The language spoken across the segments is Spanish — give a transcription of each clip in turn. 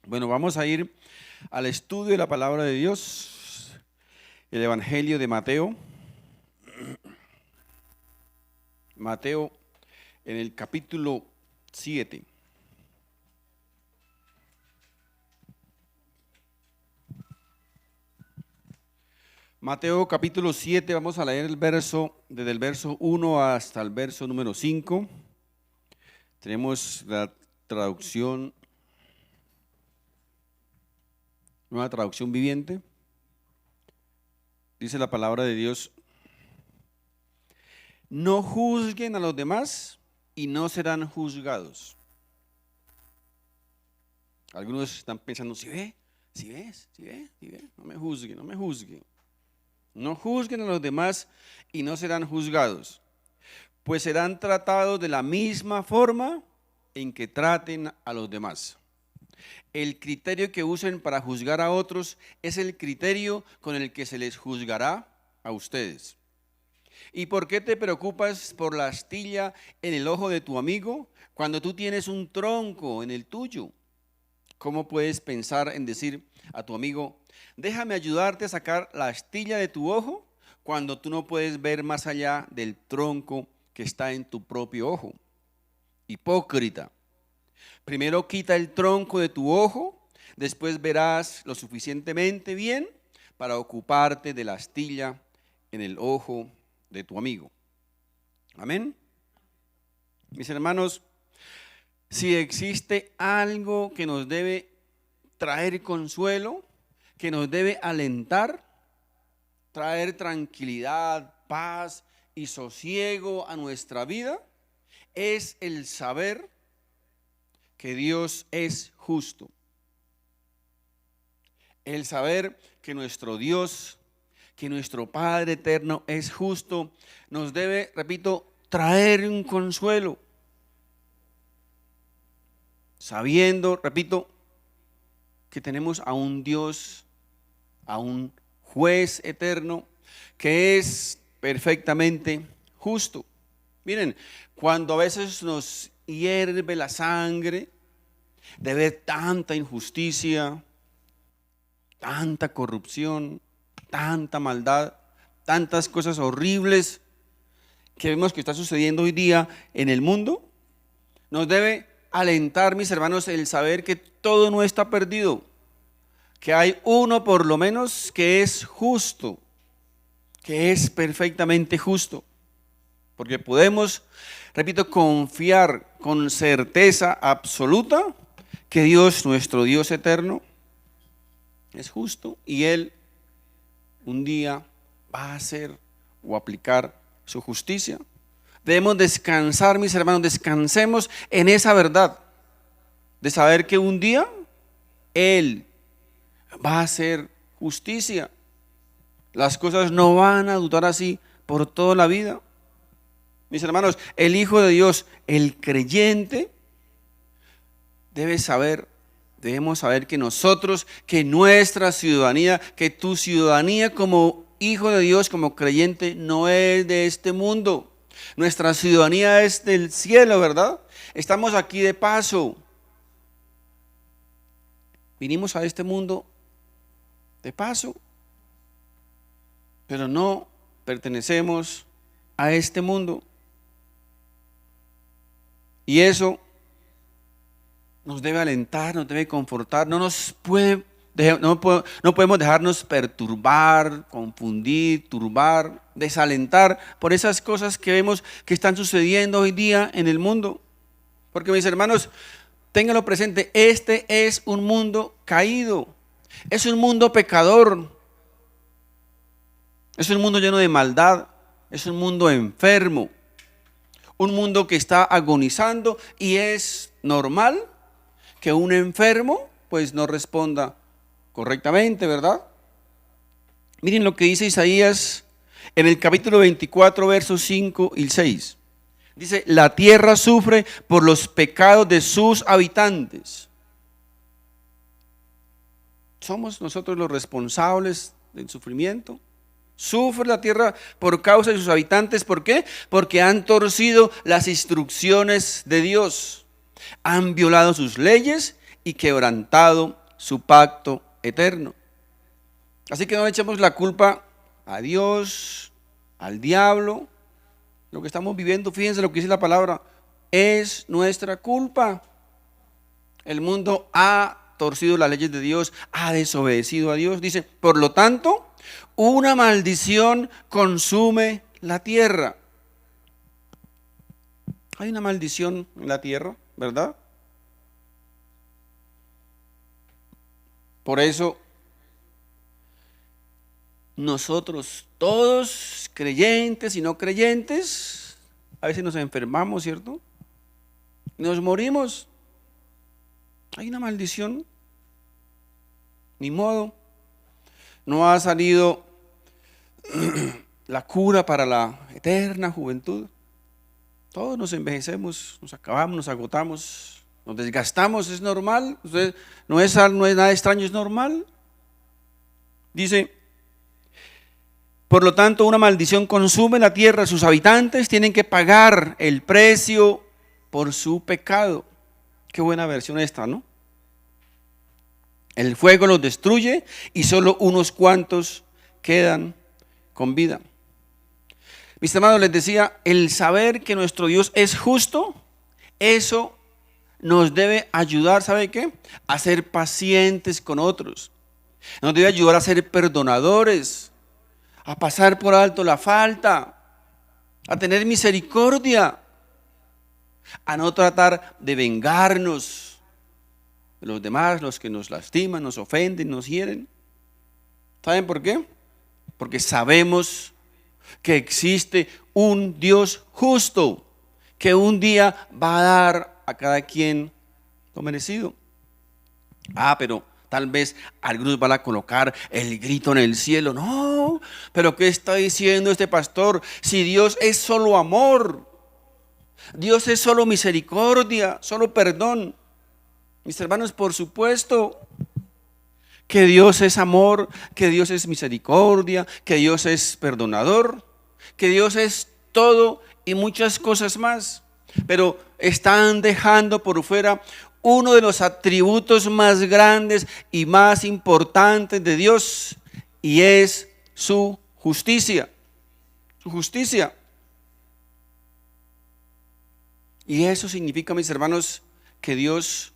Bueno, vamos a ir al estudio de la palabra de Dios, el Evangelio de Mateo. Mateo en el capítulo 7. Mateo capítulo 7, vamos a leer desde el verso 1 hasta el verso número 5. Tenemos la traducción, nueva traducción viviente. Dice la palabra de Dios: no juzguen a los demás y no serán juzgados. Algunos están pensando, ¿sí ve? No me juzguen. No juzguen a los demás y no serán juzgados, pues serán tratados de la misma forma en que traten a los demás. El criterio que usen para juzgar a otros es el criterio con el que se les juzgará a ustedes. ¿Y por qué te preocupas por la astilla en el ojo de tu amigo cuando tú tienes un tronco en el tuyo? ¿Cómo puedes pensar en decir a tu amigo, déjame ayudarte a sacar la astilla de tu ojo, cuando tú no puedes ver más allá del tronco que está en tu propio ojo? Hipócrita, primero quita el tronco de tu ojo, después verás lo suficientemente bien para ocuparte de la astilla en el ojo de tu amigo. Amén. Mis hermanos, si existe algo que nos debe traer consuelo, que nos debe alentar, traer tranquilidad, paz y sosiego a nuestra vida, es el saber que Dios es justo. El saber que nuestro Dios, que nuestro Padre eterno es justo, nos debe, repito, traer un consuelo. Sabiendo, repito, que tenemos a un Dios, a un juez eterno, que es perfectamente justo. Miren, cuando a veces nos hierve la sangre de ver tanta injusticia, tanta corrupción, tanta maldad, tantas cosas horribles que vemos que está sucediendo hoy día en el mundo, nos debe alentar, mis hermanos, el saber que todo no está perdido, que hay uno por lo menos que es justo, que es perfectamente justo, porque podemos, repito, confiar con certeza absoluta que Dios, nuestro Dios eterno, es justo y Él un día va a hacer o aplicar su justicia. Debemos descansar, mis hermanos, descansemos en esa verdad de saber que un día Él va a hacer justicia. Las cosas no van a durar así por toda la vida. Mis hermanos, el Hijo de Dios, el creyente, debemos saber que nosotros, que nuestra ciudadanía, que tu ciudadanía como hijo de Dios, como creyente, no es de este mundo. Nuestra ciudadanía es del cielo, ¿verdad? Estamos aquí de paso. Vinimos a este mundo de paso, pero no pertenecemos a este mundo. Y eso nos debe alentar, nos debe confortar, no podemos dejarnos perturbar, confundir, turbar, desalentar por esas cosas que vemos que están sucediendo hoy día en el mundo. Porque, mis hermanos, ténganlo presente, este es un mundo caído, es un mundo pecador, es un mundo lleno de maldad, es un mundo enfermo, un mundo que está agonizando, y es normal que un enfermo pues no responda correctamente, ¿verdad? Miren lo que dice Isaías en el capítulo 24, versos 5 y 6. Dice, la tierra sufre por los pecados de sus habitantes. ¿Somos nosotros los responsables del sufrimiento? Sufre la tierra por causa de sus habitantes. ¿Por qué? Porque han torcido las instrucciones de Dios, han violado sus leyes y quebrantado su pacto eterno. Así que no le echemos la culpa a Dios, al diablo. Lo que estamos viviendo, fíjense lo que dice la palabra, es nuestra culpa. El mundo ha torcido las leyes de Dios, ha desobedecido a Dios. Dice, por lo tanto, una maldición consume la tierra. Hay una maldición en la tierra, ¿verdad? Por eso, nosotros, todos, creyentes y no creyentes, a veces nos enfermamos, ¿cierto? Nos morimos. Hay una maldición. Ni modo. No ha salido la cura para la eterna juventud. Todos nos envejecemos, nos acabamos, nos agotamos, nos desgastamos, es normal. No es nada extraño, es normal. Dice, por lo tanto, una maldición consume la tierra, sus habitantes tienen que pagar el precio por su pecado. Qué buena versión esta, ¿no? El fuego los destruye y solo unos cuantos quedan con vida. Mis hermanos, les decía, el saber que nuestro Dios es justo, eso nos debe ayudar, ¿sabe qué? A ser pacientes con otros. Nos debe ayudar a ser perdonadores, a pasar por alto la falta, a tener misericordia, a no tratar de vengarnos de los demás, los que nos lastiman, nos ofenden, nos hieren. ¿Saben por qué? Porque sabemos que existe un Dios justo, que un día va a dar a cada quien lo merecido. Pero tal vez algunos van a colocar el grito en el cielo. No, pero ¿qué está diciendo este pastor? Si Dios es solo amor, Dios es solo misericordia, solo perdón. Mis hermanos, por supuesto que Dios es amor, que Dios es misericordia, que Dios es perdonador, que Dios es todo y muchas cosas más. Pero están dejando por fuera uno de los atributos más grandes y más importantes de Dios, y es su justicia. Su justicia. Y eso significa, mis hermanos, que Dios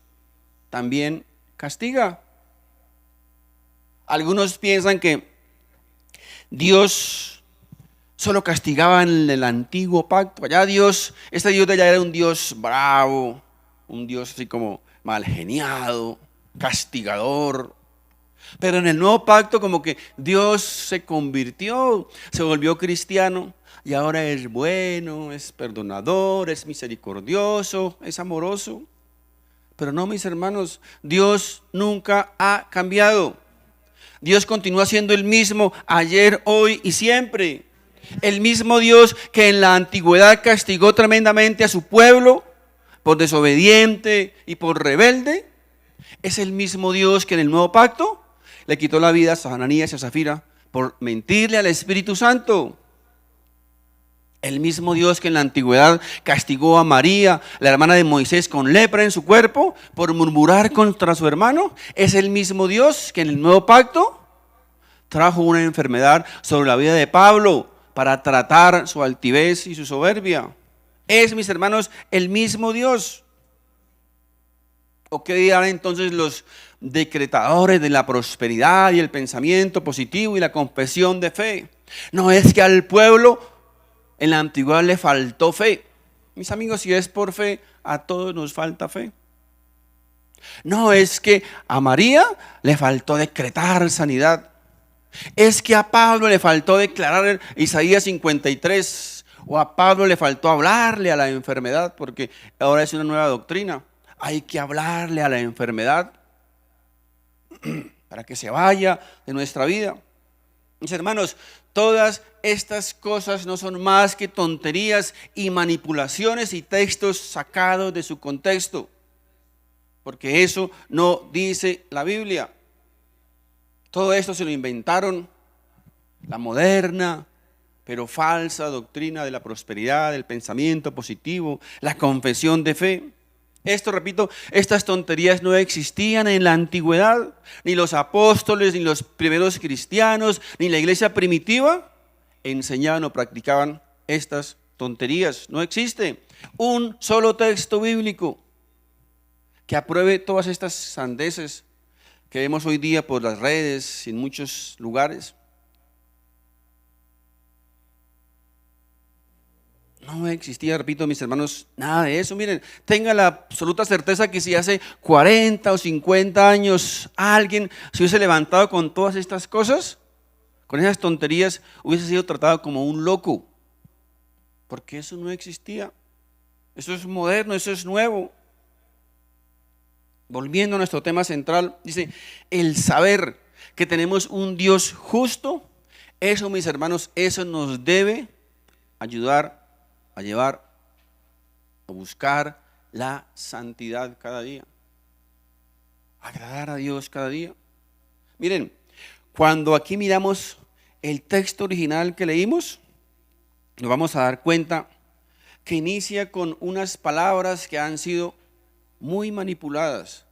también castiga. Algunos piensan que Dios solo castigaba en el antiguo pacto. Allá Dios, este Dios de allá era un Dios bravo, un Dios así como mal geniado, castigador. Pero en el nuevo pacto como que Dios se convirtió, se volvió cristiano y ahora es bueno, es perdonador, es misericordioso, es amoroso. Pero no, mis hermanos, Dios nunca ha cambiado. Dios continúa siendo el mismo ayer, hoy y siempre. El mismo Dios que en la antigüedad castigó tremendamente a su pueblo por desobediente y por rebelde, es el mismo Dios que en el nuevo pacto le quitó la vida a Ananías y a Zafira por mentirle al Espíritu Santo. El mismo Dios que en la antigüedad castigó a María, la hermana de Moisés, con lepra en su cuerpo por murmurar contra su hermano, es el mismo Dios que en el nuevo pacto trajo una enfermedad sobre la vida de Pablo para tratar su altivez y su soberbia. Es, mis hermanos, el mismo Dios. ¿O qué dirán entonces los decretadores de la prosperidad y el pensamiento positivo y la confesión de fe? No es que al pueblo en la antigüedad le faltó fe. Mis amigos, si es por fe, a todos nos falta fe. No es que a María le faltó decretar sanidad. Es que a Pablo le faltó declarar Isaías 53. O a Pablo le faltó hablarle a la enfermedad, porque ahora es una nueva doctrina. Hay que hablarle a la enfermedad para que se vaya de nuestra vida. Mis hermanos, todas estas cosas no son más que tonterías y manipulaciones y textos sacados de su contexto, porque eso no dice la Biblia. Todo esto se lo inventaron la moderna pero falsa doctrina de la prosperidad, del pensamiento positivo, la confesión de fe. Esto, repito, estas tonterías no existían en la antigüedad, ni los apóstoles, ni los primeros cristianos, ni la iglesia primitiva enseñaban o practicaban estas tonterías. No existe un solo texto bíblico que apruebe todas estas sandeces que vemos hoy día por las redes y en muchos lugares. No existía, repito, mis hermanos, nada de eso. Miren, tenga la absoluta certeza que si hace 40 o 50 años alguien se hubiese levantado con todas estas cosas, con esas tonterías, hubiese sido tratado como un loco. Porque eso no existía. Eso es moderno, eso es nuevo. Volviendo a nuestro tema central, dice, el saber que tenemos un Dios justo, eso, mis hermanos, eso nos debe ayudar a llevar, a buscar la santidad cada día, agradar a Dios cada día. Miren, cuando aquí miramos el texto original que leímos, nos vamos a dar cuenta que inicia con unas palabras que han sido muy manipuladas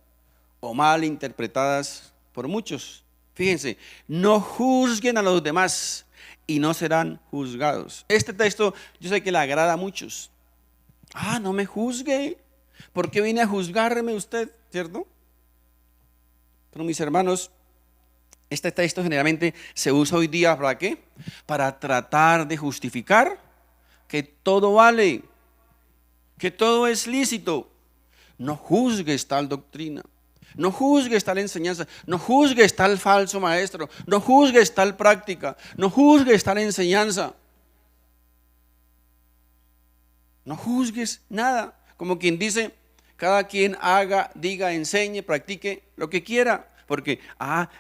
o mal interpretadas por muchos. Fíjense, no juzguen a los demás y no serán juzgados. Este texto yo sé que le agrada a muchos. No me juzgue. ¿Por qué viene a juzgarme usted? ¿Cierto? Pero mis hermanos, este texto generalmente se usa hoy día ¿para qué? Para tratar de justificar que todo vale, que todo es lícito. No juzgues tal doctrina. No juzgues tal enseñanza, no juzgues tal falso maestro, no juzgues tal práctica, no juzgues tal enseñanza. No juzgues nada. Como quien dice, cada quien haga, diga, enseñe, practique lo que quiera. Porque,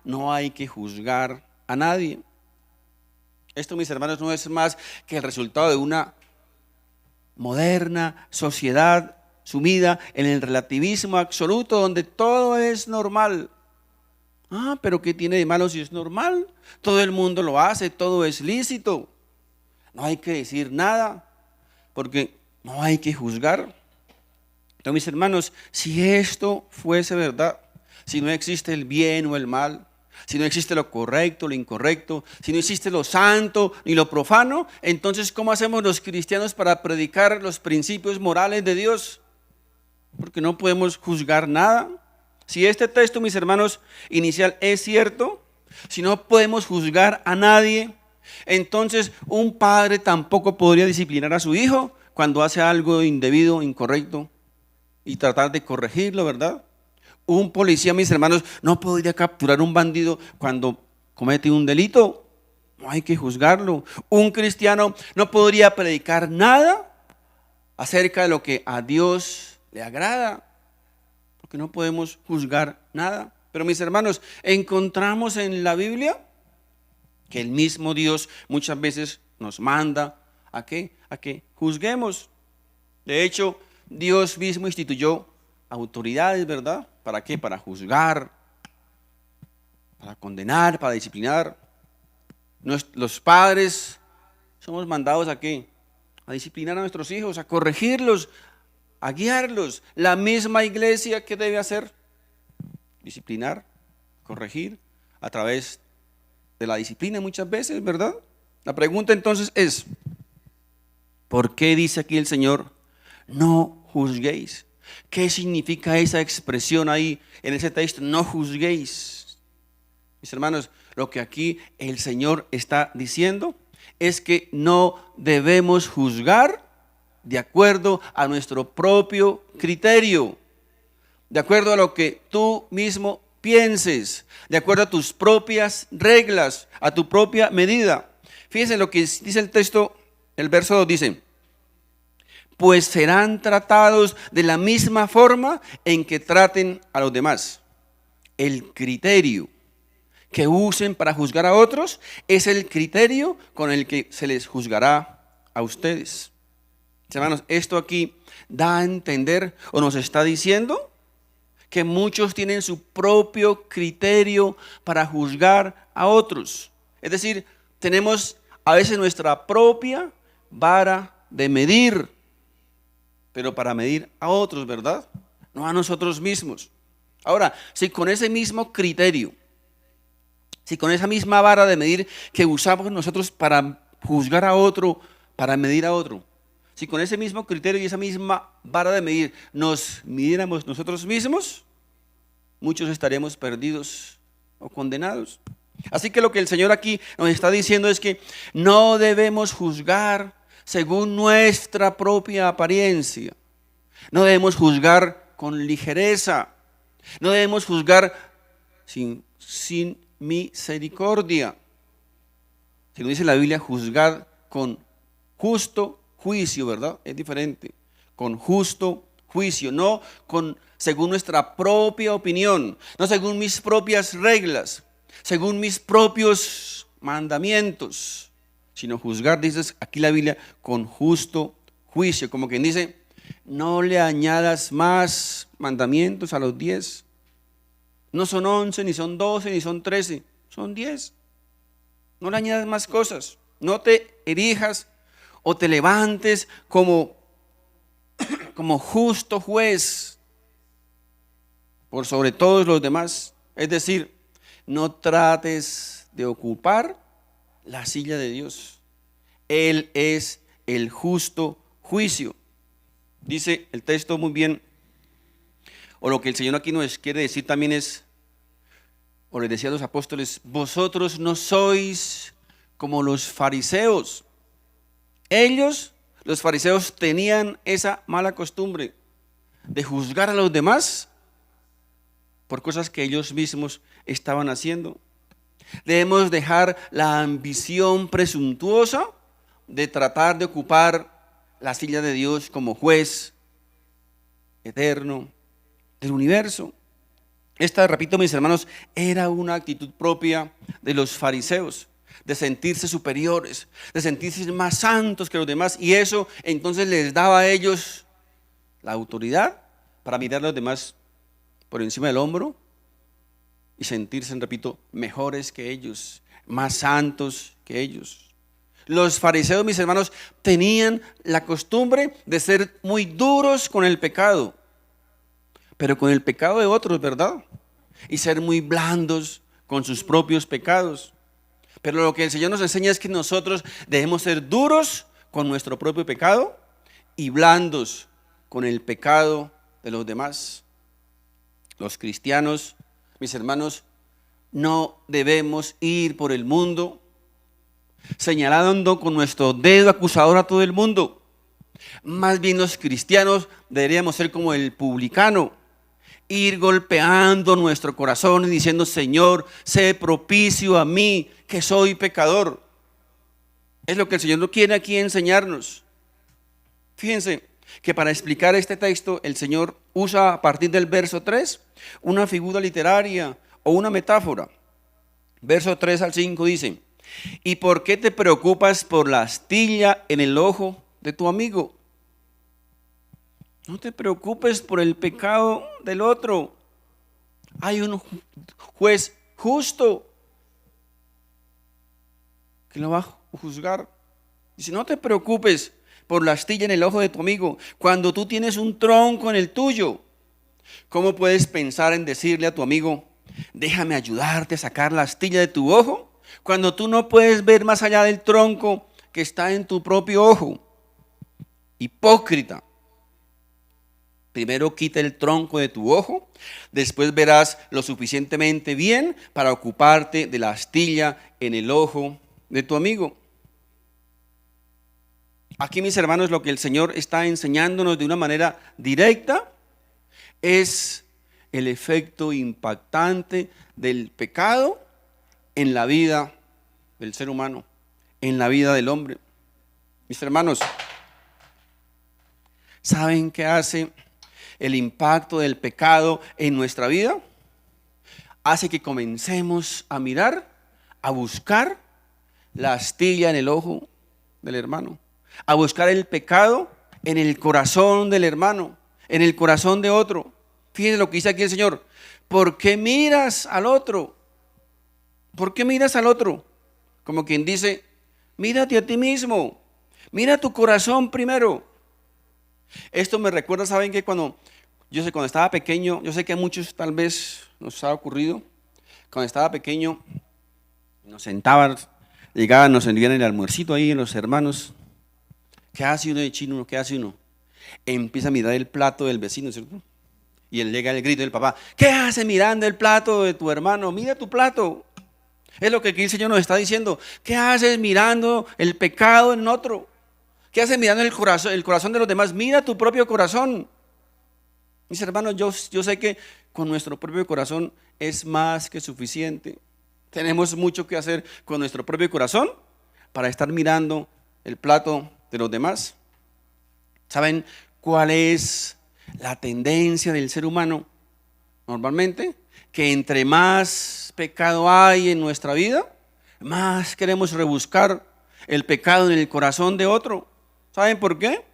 no hay que juzgar a nadie. Esto, mis hermanos, no es más que el resultado de una moderna sociedad sumida en el relativismo absoluto, donde todo es normal. Pero ¿qué tiene de malo si es normal? Todo el mundo lo hace, todo es lícito. No hay que decir nada, porque no hay que juzgar. Entonces, mis hermanos, si esto fuese verdad, si no existe el bien o el mal, si no existe lo correcto, lo incorrecto, si no existe lo santo ni lo profano, entonces ¿cómo hacemos los cristianos para predicar los principios morales de Dios? Porque no podemos juzgar nada. Si este texto, mis hermanos, inicial es cierto, si no podemos juzgar a nadie, entonces un padre tampoco podría disciplinar a su hijo cuando hace algo indebido, incorrecto, y tratar de corregirlo, ¿verdad? Un policía, mis hermanos, no podría capturar un bandido cuando comete un delito. No hay que juzgarlo. Un cristiano no podría predicar nada acerca de lo que a Dios le agrada, porque no podemos juzgar nada. Pero mis hermanos, encontramos en la Biblia que el mismo Dios muchas veces nos manda a que juzguemos. De hecho, Dios mismo instituyó autoridades, ¿verdad? ¿Para qué? Para juzgar, para condenar, para disciplinar. Los padres somos mandados ¿a qué? A disciplinar a nuestros hijos, a corregirlos, a guiarlos. La misma iglesia, ¿qué debe hacer? Disciplinar, corregir a través de la disciplina muchas veces, ¿verdad? La pregunta entonces es, ¿por qué dice aquí el Señor, no juzguéis? ¿Qué significa esa expresión ahí en ese texto? No juzguéis. Mis hermanos, lo que aquí el Señor está diciendo es que no debemos juzgar de acuerdo a nuestro propio criterio, de acuerdo a lo que tú mismo pienses, de acuerdo a tus propias reglas, a tu propia medida. Fíjense lo que dice el texto, el verso 2 dice, pues serán tratados de la misma forma en que traten a los demás. El criterio que usen para juzgar a otros es el criterio con el que se les juzgará a ustedes. Hermanos, esto aquí da a entender o nos está diciendo que muchos tienen su propio criterio para juzgar a otros. Es decir, tenemos a veces nuestra propia vara de medir, pero para medir a otros, ¿verdad? no a nosotros mismos. Ahora, si con ese mismo criterio, si con esa misma vara de medir que usamos nosotros para juzgar a otro, para medir a otro, si con ese mismo criterio y esa misma vara de medir nos midiéramos nosotros mismos, muchos estaríamos perdidos o condenados. Así que lo que el Señor aquí nos está diciendo es que no debemos juzgar según nuestra propia apariencia. No debemos juzgar con ligereza. No debemos juzgar sin misericordia. Si no dice la Biblia, juzgar con justo juicio, ¿verdad? Es diferente. Con justo juicio, no según nuestra propia opinión, no según mis propias reglas, según mis propios mandamientos, sino juzgar, dice aquí la Biblia, con justo juicio. Como quien dice, no le añadas más mandamientos a los 10. No son 11, ni son 12, ni son 13, son 10. No le añadas más cosas. No te erijas o te levantes como justo juez por sobre todos los demás. Es decir, no trates de ocupar la silla de Dios. Él es el justo juicio. Dice el texto muy bien, o lo que el Señor aquí nos quiere decir también es, o les decía a los apóstoles, vosotros no sois como los fariseos. Ellos, los fariseos, tenían esa mala costumbre de juzgar a los demás por cosas que ellos mismos estaban haciendo. Debemos dejar la ambición presuntuosa de tratar de ocupar la silla de Dios como juez eterno del universo. Esta, repito mis hermanos, era una actitud propia de los fariseos, de sentirse superiores, de sentirse más santos que los demás, y eso entonces les daba a ellos la autoridad para mirar a los demás por encima del hombro y sentirse, repito, mejores que ellos, más santos que ellos. Los fariseos, mis hermanos, tenían la costumbre de ser muy duros con el pecado, pero con el pecado de otros, ¿verdad? Y ser muy blandos con sus propios pecados. Pero lo que el Señor nos enseña es que nosotros debemos ser duros con nuestro propio pecado y blandos con el pecado de los demás. Los cristianos, mis hermanos, no debemos ir por el mundo señalando con nuestro dedo acusador a todo el mundo. Más bien los cristianos deberíamos ser como el publicano, ir golpeando nuestro corazón y diciendo, Señor, sé propicio a mí, que soy pecador. Es lo que el Señor no quiere aquí enseñarnos. Fíjense que para explicar este texto, el Señor usa a partir del verso 3 una figura literaria o una metáfora. Verso 3 al 5 dice, ¿y por qué te preocupas por la astilla en el ojo de tu amigo? No te preocupes por el pecado del otro. Hay un juez justo que lo va a juzgar. Dice, no te preocupes por la astilla en el ojo de tu amigo cuando tú tienes un tronco en el tuyo. ¿Cómo puedes pensar en decirle a tu amigo, déjame ayudarte a sacar la astilla de tu ojo, cuando tú no puedes ver más allá del tronco que está en tu propio ojo? Hipócrita. Primero quita el tronco de tu ojo, después verás lo suficientemente bien para ocuparte de la astilla en el ojo de tu amigo. Aquí, mis hermanos, lo que el Señor está enseñándonos de una manera directa es el efecto impactante del pecado en la vida del ser humano, en la vida del hombre. Mis hermanos, ¿saben qué hace el impacto del pecado en nuestra vida? Hace que comencemos a mirar, a buscar la astilla en el ojo del hermano, a buscar el pecado en el corazón del hermano, en el corazón de otro. Fíjense lo que dice aquí el Señor. ¿Por qué miras al otro? ¿Por qué miras al otro? Como quien dice, mírate a ti mismo, mira tu corazón primero. Esto me recuerda, ¿saben qué? Cuando Yo sé, cuando estaba pequeño, yo sé que a muchos tal vez nos ha ocurrido, cuando estaba pequeño, nos sentaban, llegaban, nos servían el almuercito ahí los hermanos. ¿Qué hace uno de chino? ¿Qué hace uno? Empieza a mirar el plato del vecino, ¿cierto? Y él llega el grito del papá, ¿qué hace mirando el plato de tu hermano? Mira tu plato. Es lo que aquí el Señor nos está diciendo. ¿Qué haces mirando el pecado en otro? ¿Qué haces mirando el corazón de los demás? Mira tu propio corazón. Mis hermanos, yo sé que con nuestro propio corazón es más que suficiente. Tenemos mucho que hacer con nuestro propio corazón para estar mirando el plato de los demás. ¿Saben cuál es la tendencia del ser humano? Normalmente, que entre más pecado hay en nuestra vida, más queremos rebuscar el pecado en el corazón de otro. ¿Saben por qué?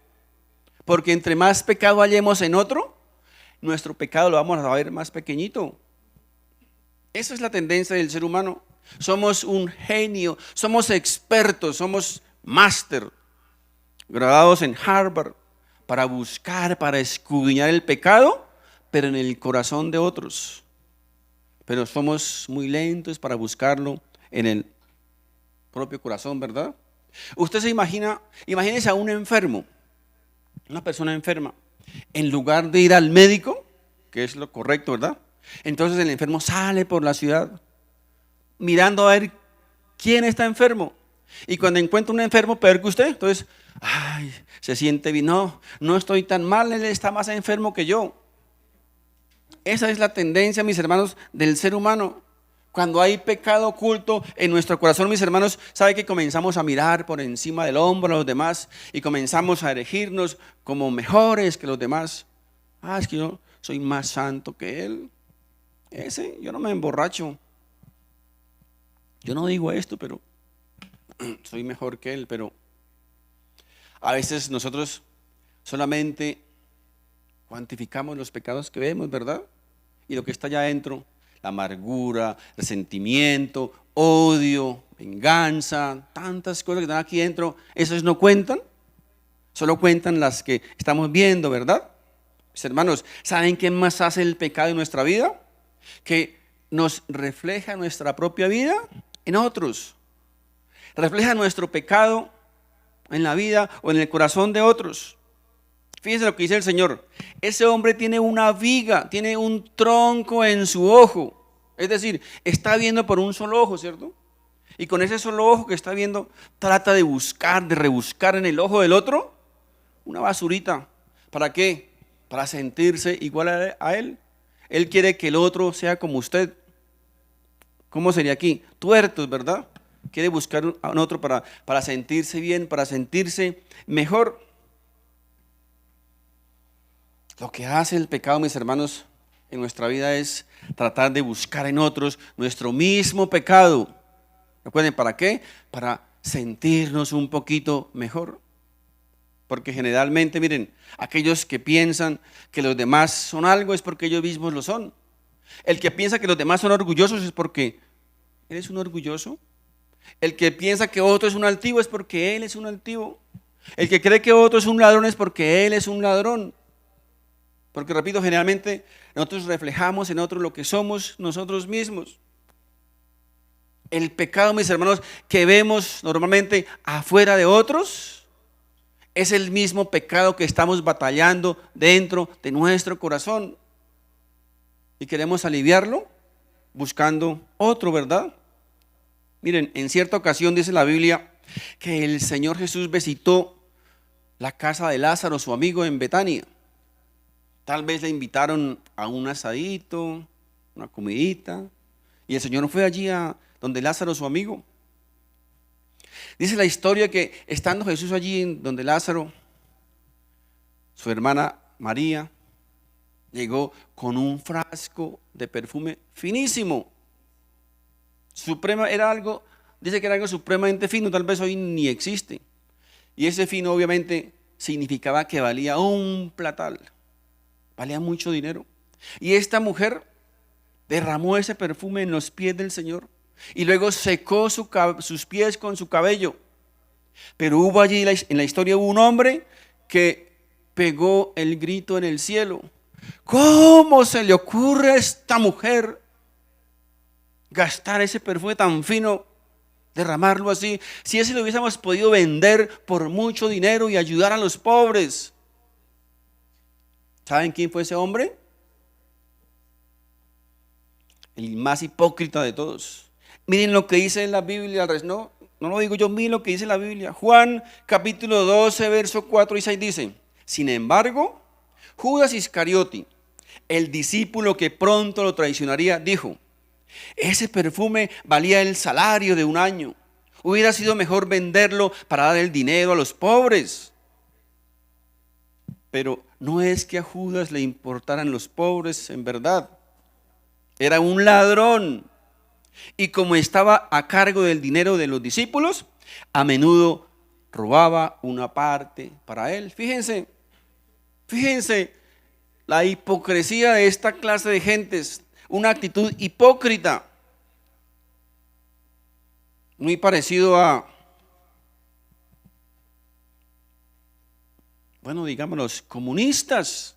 Porque entre más pecado hallemos en otro, nuestro pecado lo vamos a ver más pequeñito. Esa es la tendencia del ser humano. Somos un genio, somos expertos, somos máster, graduados en Harvard, para buscar, para escudriñar el pecado, pero en el corazón de otros. Pero somos muy lentos para buscarlo en el propio corazón, ¿verdad? Usted se imagínese a un enfermo, una persona enferma, en lugar de ir al médico, que es lo correcto, ¿verdad? Entonces el enfermo sale por la ciudad mirando a ver quién está enfermo. Y cuando encuentra un enfermo peor que usted, entonces, ay, se siente bien. No, no estoy tan mal, él está más enfermo que yo. Esa es la tendencia, mis hermanos, del ser humano. Cuando hay pecado oculto en nuestro corazón, mis hermanos, ¿sabe que comenzamos a mirar por encima del hombro a los demás y comenzamos a erigirnos como mejores que los demás? Ah, es que yo soy más santo que él. Yo no me emborracho. Yo no digo esto, pero soy mejor que él. Pero a veces nosotros solamente cuantificamos los pecados que vemos, ¿verdad? Y lo que está allá adentro, la amargura, resentimiento, odio, venganza, tantas cosas que están aquí dentro, esos no cuentan, solo cuentan las que estamos viendo, ¿verdad? Mis hermanos, ¿saben qué más hace el pecado en nuestra vida? Que nos refleja nuestra propia vida en otros. Refleja nuestro pecado en la vida o en el corazón de otros. Fíjense lo que dice el Señor. Ese hombre tiene una viga, tiene un tronco en su ojo. Es decir, está viendo por un solo ojo, ¿cierto? Y con ese solo ojo que está viendo, trata de buscar, de rebuscar en el ojo del otro una basurita. ¿Para qué? Para sentirse igual a él. Él quiere que el otro sea como usted. ¿Cómo sería aquí? Tuertos, ¿verdad? Quiere buscar a un otro para sentirse bien, para sentirse mejor. Lo que hace el pecado, mis hermanos, en nuestra vida es tratar de buscar en otros nuestro mismo pecado. ¿Recuerden para qué? Para sentirnos un poquito mejor. Porque generalmente, miren, aquellos que piensan que los demás son algo es porque ellos mismos lo son. El que piensa que los demás son orgullosos es porque él es un orgulloso. El que piensa que otro es un altivo es porque él es un altivo. El que cree que otro es un ladrón es porque él es un ladrón. Porque, repito, generalmente nosotros reflejamos en otros lo que somos nosotros mismos. El pecado, mis hermanos, que vemos normalmente afuera de otros, es el mismo pecado que estamos batallando dentro de nuestro corazón. Y queremos aliviarlo buscando otro, ¿verdad? Miren, en cierta ocasión dice la Biblia que el Señor Jesús visitó la casa de Lázaro, su amigo, en Betania. Tal vez le invitaron a un asadito, una comidita, y el Señor fue allí a donde Lázaro, su amigo. Dice la historia que estando Jesús allí donde Lázaro, su hermana María llegó con un frasco de perfume finísimo. Dice que era algo supremamente fino, tal vez hoy ni existe. Y ese fino obviamente significaba que valía un platal. Valía mucho dinero. Y esta mujer derramó ese perfume en los pies del Señor y luego secó sus pies con su cabello. Pero hubo allí en la historia un hombre que pegó el grito en el cielo. ¿Cómo se le ocurre a esta mujer gastar ese perfume tan fino, derramarlo así? Si ese lo hubiésemos podido vender por mucho dinero y ayudar a los pobres. ¿Saben quién fue ese hombre? El más hipócrita de todos. Miren lo que dice en la Biblia, no lo digo yo, miren lo que dice la Biblia. Juan capítulo 12, verso 4 y 6 dice: sin embargo, Judas Iscariote, el discípulo que pronto lo traicionaría, dijo: ese perfume valía el salario de un año. Hubiera sido mejor venderlo para dar el dinero a los pobres. Pero no es que a Judas le importaran los pobres, en verdad. Era un ladrón. Y como estaba a cargo del dinero de los discípulos, a menudo robaba una parte para él. Fíjense la hipocresía de esta clase de gentes, una actitud hipócrita, muy parecido a, digamos, los comunistas.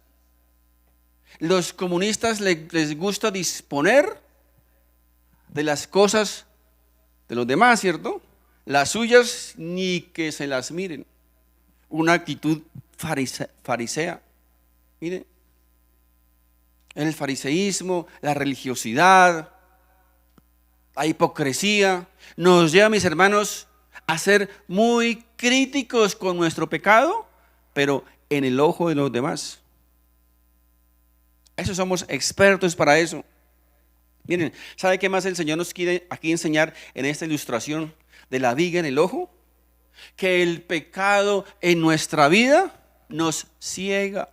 Los comunistas les gusta disponer de las cosas de los demás, ¿cierto? Las suyas ni que se las miren. Una actitud farisea. Miren, el fariseísmo, la religiosidad, la hipocresía nos lleva, mis hermanos, a ser muy críticos con nuestro pecado, pero en el ojo de los demás. Eso somos expertos para eso. Miren, ¿sabe qué más el Señor nos quiere aquí enseñar en esta ilustración de la viga en el ojo? Que el pecado en nuestra vida nos ciega.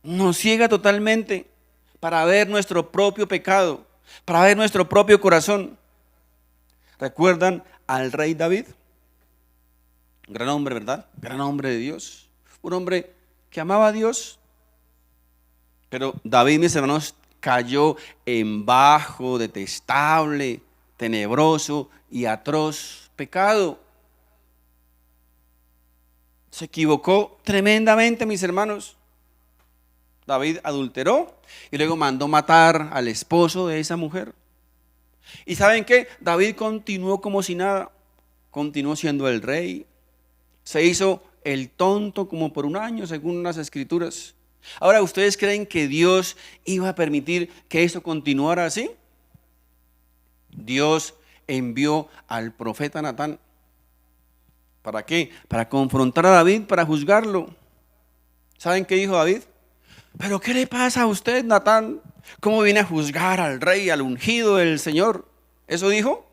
Nos ciega totalmente para ver nuestro propio pecado, para ver nuestro propio corazón. ¿Recuerdan al rey David? Gran hombre, ¿verdad? Gran hombre de Dios. Un hombre que amaba a Dios. Pero David, mis hermanos, cayó en bajo, detestable, tenebroso y atroz pecado. Se equivocó tremendamente, mis hermanos. David adulteró y luego mandó matar al esposo de esa mujer. ¿Y saben qué? David continuó como si nada. Continuó siendo el rey. Se hizo el tonto como por un año, según las escrituras. Ahora, ¿ustedes creen que Dios iba a permitir que eso continuara así? Dios envió al profeta Natán. ¿Para qué? Para confrontar a David, para juzgarlo. ¿Saben qué dijo David? ¿Pero qué le pasa a usted, Natán? ¿Cómo viene a juzgar al rey, al ungido del Señor? ¿Eso dijo?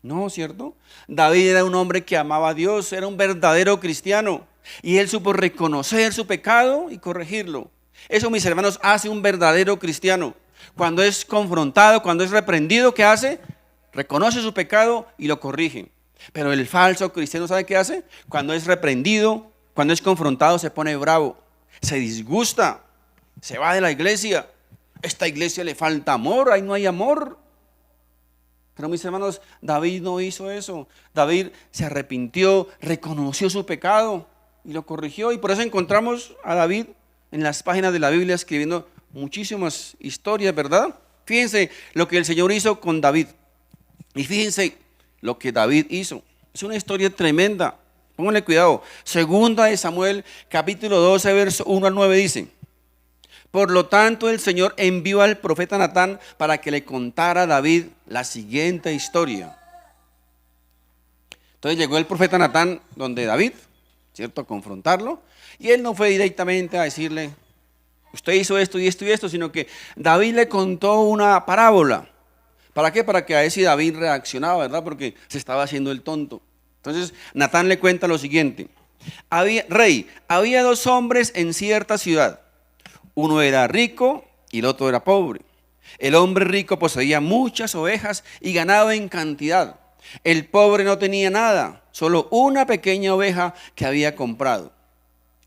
No, ¿cierto? David era un hombre que amaba a Dios, era un verdadero cristiano. Y él supo reconocer su pecado y corregirlo. Eso, mis hermanos, hace un verdadero cristiano. Cuando es confrontado, cuando es reprendido, ¿qué hace? Reconoce su pecado y lo corrige. Pero el falso cristiano, ¿sabe qué hace? Cuando es reprendido, cuando es confrontado, se pone bravo, se disgusta, se va de la iglesia. Esta iglesia le falta amor, ahí no hay amor. Pero, mis hermanos, David no hizo eso. David se arrepintió, reconoció su pecado y lo corrigió. Y por eso encontramos a David en las páginas de la Biblia escribiendo muchísimas historias, ¿verdad? Fíjense lo que el Señor hizo con David. Y fíjense lo que David hizo. Es una historia tremenda. Pónganle cuidado. Segunda de Samuel, capítulo 12, verso 1 al 9 dice: por lo tanto, el Señor envió al profeta Natán para que le contara a David la siguiente historia. Entonces llegó el profeta Natán donde David, ¿cierto?, a confrontarlo. Y él no fue directamente a decirle: usted hizo esto y esto y esto, sino que David le contó una parábola. ¿Para qué? Para que a ver si David reaccionaba, ¿verdad? Porque se estaba haciendo el tonto. Entonces Natán le cuenta lo siguiente: había dos hombres en cierta ciudad. Uno era rico y el otro era pobre. El hombre rico poseía muchas ovejas y ganado en cantidad. El pobre no tenía nada, solo una pequeña oveja que había comprado.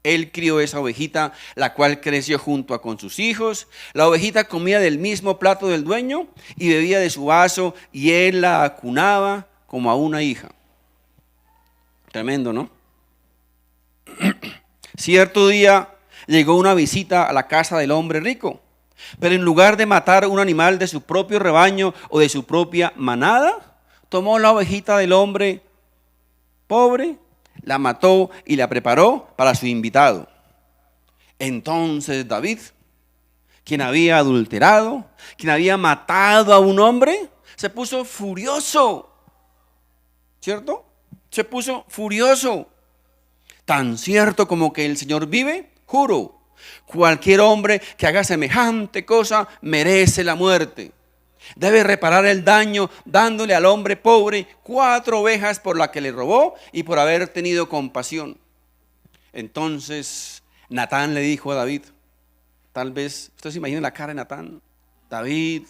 Él crió esa ovejita, la cual creció junto con sus hijos. La ovejita comía del mismo plato del dueño y bebía de su vaso, y él la acunaba como a una hija. Tremendo, ¿no? Cierto día, llegó una visita a la casa del hombre rico. Pero en lugar de matar un animal de su propio rebaño o de su propia manada, tomó la ovejita del hombre pobre, la mató y la preparó para su invitado. Entonces David, quien había adulterado, quien había matado a un hombre, se puso furioso, ¿cierto? Se puso furioso. Tan cierto como que el Señor vive, juro, cualquier hombre que haga semejante cosa merece la muerte. Debe reparar el daño dándole al hombre pobre 4 ovejas por la que le robó y por haber tenido compasión. Entonces Natán le dijo a David, tal vez, usted se imagina la cara de Natán, David,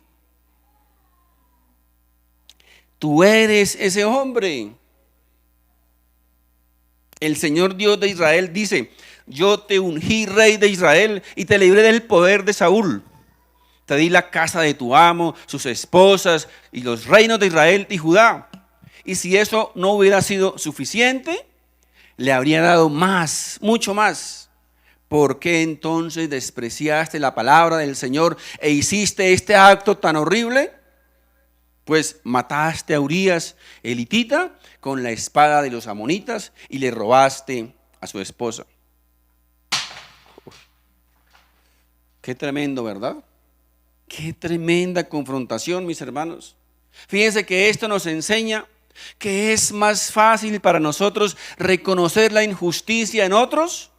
tú eres ese hombre. El Señor Dios de Israel dice, yo te ungí rey de Israel y te libré del poder de Saúl. Te di la casa de tu amo, sus esposas y los reinos de Israel y Judá. Y si eso no hubiera sido suficiente, le habría dado más, mucho más. ¿Por qué entonces despreciaste la palabra del Señor e hiciste este acto tan horrible? Pues mataste a Urías, el hitita, con la espada de los amonitas y le robaste a su esposa. Qué tremendo, ¿verdad? Qué tremenda confrontación, mis hermanos. Fíjense que esto nos enseña que es más fácil para nosotros reconocer la injusticia en otros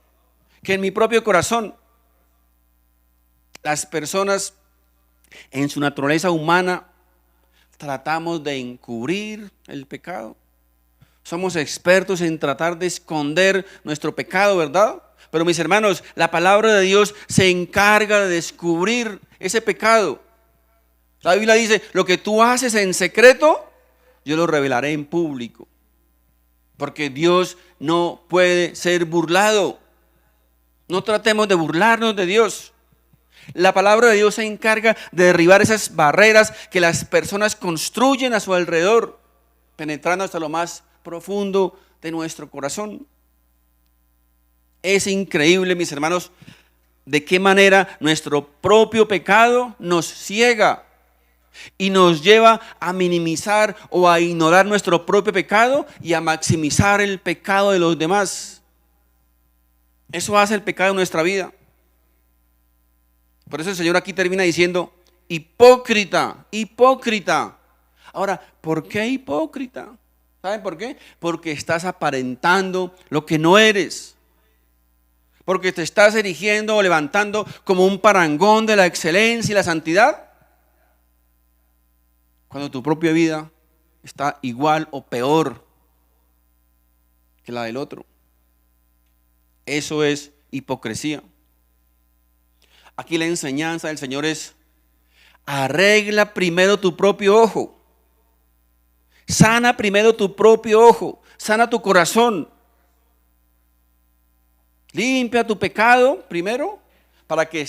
que en mi propio corazón. Las personas en su naturaleza humana tratamos de encubrir el pecado. Somos expertos en tratar de esconder nuestro pecado, ¿verdad? Pero mis hermanos, la palabra de Dios se encarga de descubrir ese pecado. La Biblia dice, lo que tú haces en secreto, yo lo revelaré en público. Porque Dios no puede ser burlado. No tratemos de burlarnos de Dios. La palabra de Dios se encarga de derribar esas barreras que las personas construyen a su alrededor, penetrando hasta lo más profundo de nuestro corazón. Es increíble, mis hermanos, de qué manera nuestro propio pecado nos ciega y nos lleva a minimizar o a ignorar nuestro propio pecado y a maximizar el pecado de los demás. Eso hace el pecado en nuestra vida. Por eso el Señor aquí termina diciendo, hipócrita, hipócrita. Ahora, ¿por qué hipócrita? ¿Saben por qué? Porque estás aparentando lo que no eres. Porque te estás erigiendo o levantando como un parangón de la excelencia y la santidad, cuando tu propia vida está igual o peor que la del otro. Eso es hipocresía. Aquí la enseñanza del Señor es, arregla primero tu propio ojo. Sana primero tu propio ojo. Sana tu corazón. Limpia tu pecado primero para que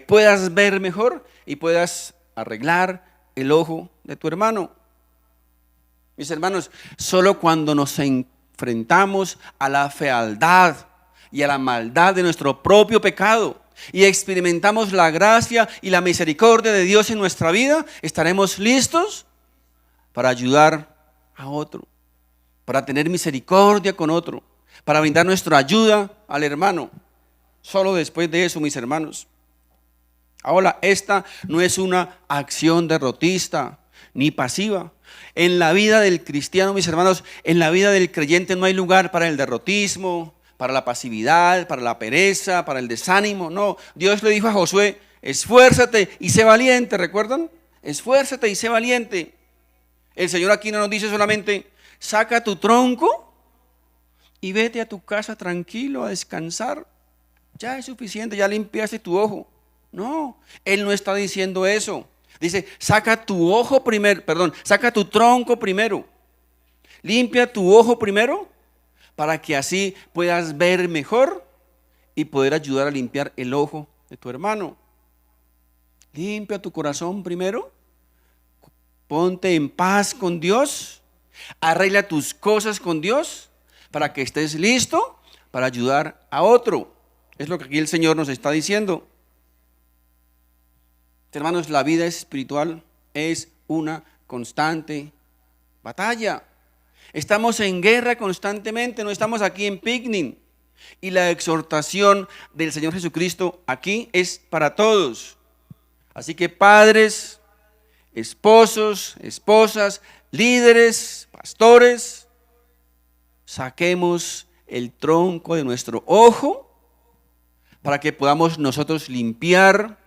puedas ver mejor y puedas arreglar el ojo de tu hermano. Mis hermanos, solo cuando nos enfrentamos a la fealdad y a la maldad de nuestro propio pecado y experimentamos la gracia y la misericordia de Dios en nuestra vida, estaremos listos para ayudar a otro, para tener misericordia con otro, para brindar nuestra ayuda al hermano. Solo después de eso, mis hermanos. Ahora, esta no es una acción derrotista ni pasiva. En la vida del cristiano, mis hermanos, en la vida del creyente no hay lugar para el derrotismo, para la pasividad, para la pereza, para el desánimo. No, Dios le dijo a Josué, esfuérzate y sé valiente, ¿recuerdan? Esfuérzate y sé valiente. El Señor aquí no nos dice solamente, saca tu tronco y vete a tu casa tranquilo a descansar. Ya es suficiente, ya limpiaste tu ojo. No, Él no está diciendo eso. Dice, saca tu tronco primero. Limpia tu ojo primero para que así puedas ver mejor y poder ayudar a limpiar el ojo de tu hermano. Limpia tu corazón primero. Ponte en paz con Dios. Arregla tus cosas con Dios para que estés listo para ayudar a otro. Es lo que aquí el Señor nos está diciendo. Hermanos, la vida espiritual es una constante batalla. Estamos en guerra constantemente, no estamos aquí en picnic. Y la exhortación del Señor Jesucristo aquí es para todos. Así que padres, esposos, esposas, líderes, pastores, saquemos el tronco de nuestro ojo para que podamos nosotros limpiar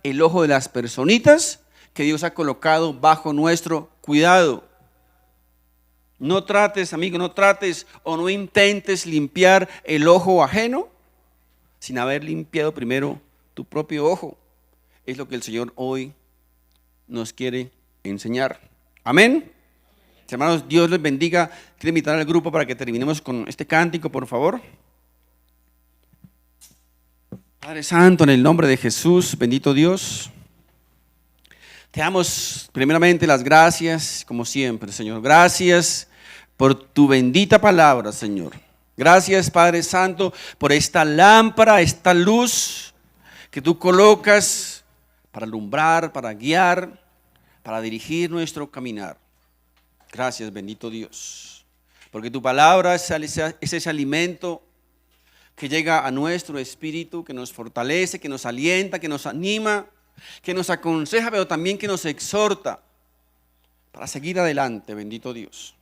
el ojo de las personitas que Dios ha colocado bajo nuestro cuidado. No trates, amigo, no trates o no intentes limpiar el ojo ajeno sin haber limpiado primero tu propio ojo. Es lo que el Señor hoy nos quiere enseñar. Amén. Hermanos, Dios les bendiga. Quiero invitar al grupo para que terminemos con este cántico, por favor. Padre Santo, en el nombre de Jesús, bendito Dios. Te damos primeramente las gracias, como siempre, Señor. Gracias por tu bendita palabra, Señor. Gracias, Padre Santo, por esta lámpara, esta luz que tú colocas para alumbrar, para guiar, para dirigir nuestro caminar. Gracias, bendito Dios, porque tu palabra es ese alimento que llega a nuestro espíritu, que nos fortalece, que nos alienta, que nos anima, que nos aconseja, pero también que nos exhorta para seguir adelante, bendito Dios.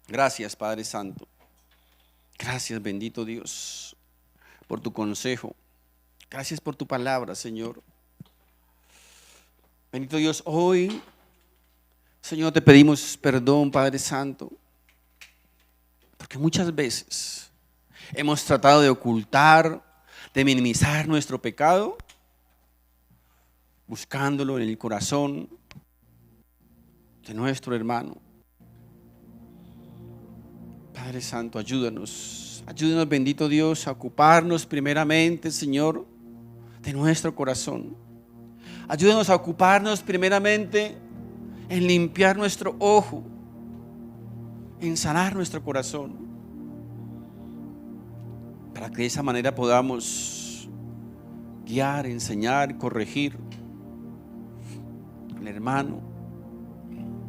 Gracias, Padre Santo. Gracias, bendito Dios, por tu consejo. Gracias por tu palabra, Señor. Bendito Dios, hoy, Señor, te pedimos perdón, Padre Santo, porque muchas veces hemos tratado de ocultar, de minimizar nuestro pecado, buscándolo en el corazón de nuestro hermano. Padre Santo, ayúdanos, bendito Dios, a ocuparnos primeramente, Señor, de nuestro corazón. Ayúdanos a ocuparnos primeramente en limpiar nuestro ojo, en sanar nuestro corazón, para que de esa manera podamos guiar, enseñar, corregir al hermano,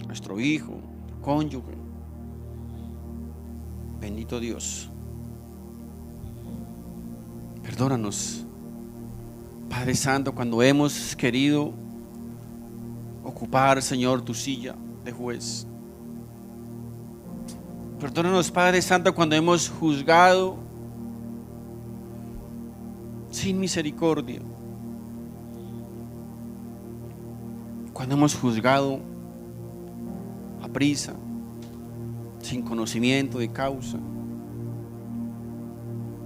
nuestro hijo, cónyuge. Bendito Dios, perdónanos, Padre Santo, cuando hemos querido ocupar, Señor, tu silla de juez. Perdónanos, Padre Santo, cuando hemos juzgado sin misericordia, cuando hemos juzgado a prisa, sin conocimiento de causa.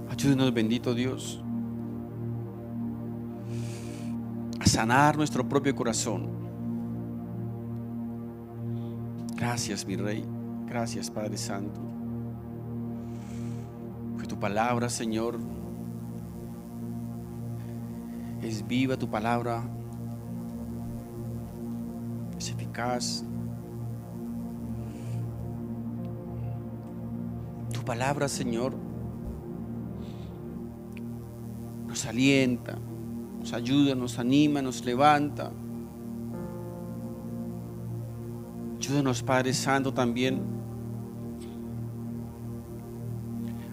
Ayúdenos, bendito Dios, a sanar nuestro propio corazón. Gracias, mi Rey. Gracias, Padre Santo. Que tu palabra, Señor, es viva, tu palabra es eficaz. Tu palabra, Señor, nos alienta, nos ayuda, nos anima, nos levanta. Ayúdanos, Padre Santo, también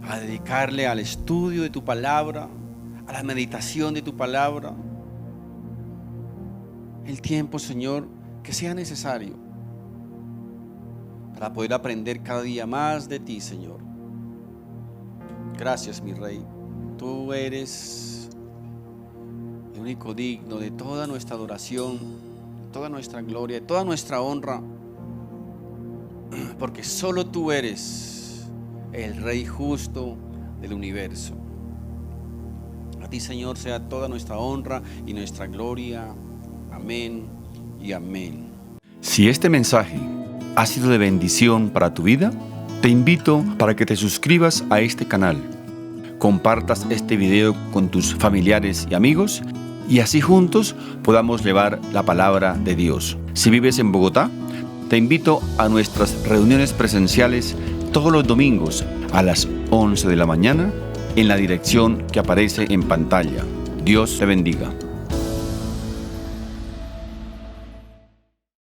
a dedicarle al estudio de tu palabra, a la meditación de tu palabra, el tiempo, Señor, que sea necesario para poder aprender cada día más de ti, Señor. Gracias, mi Rey. Tú eres el único digno de toda nuestra adoración, de toda nuestra gloria, de toda nuestra honra, porque solo tú eres el Rey justo del universo. A ti, Señor, sea toda nuestra honra y nuestra gloria. Amén y amén. Si este mensaje ha sido de bendición para tu vida, te invito para que te suscribas a este canal, compartas este video con tus familiares y amigos y así juntos podamos llevar la palabra de Dios. Si vives en Bogotá, te invito a nuestras reuniones presenciales todos los domingos a las 11 de la mañana en la dirección que aparece en pantalla. Dios te bendiga.